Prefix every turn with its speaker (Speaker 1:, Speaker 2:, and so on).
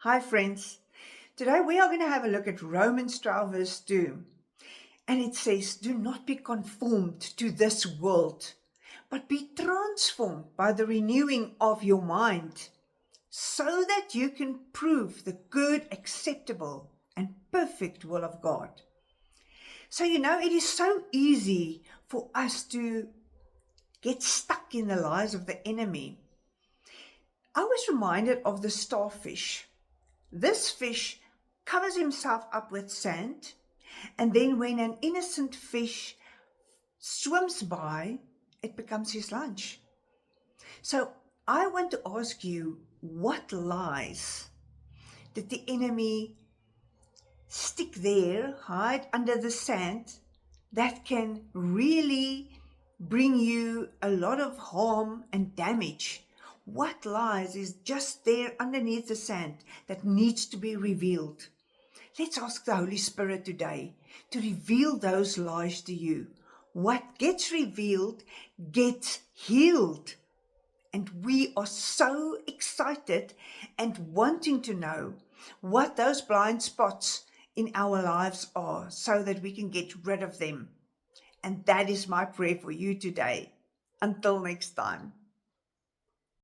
Speaker 1: Hi, friends. Today we are going to have a look at Romans 12, verse 2. And it says, "Do not be conformed to this world, but be transformed by the renewing of your mind, so that you can prove the good, acceptable, and perfect will of God." So, it is so easy for us to get stuck in the lies of the enemy. I was reminded of the starfish. This fish covers himself up with sand, and then when an innocent fish swims by, it becomes his lunch. So I want to ask you, what lies did the enemy stick there, hide under the sand, that can really bring you a lot of harm and damage? What lies is just there underneath the sand that needs to be revealed? Let's ask the Holy Spirit today to reveal those lies to you. What gets revealed gets healed. And we are so excited and wanting to know what those blind spots in our lives are so that we can get rid of them. And that is my prayer for you today. Until next time.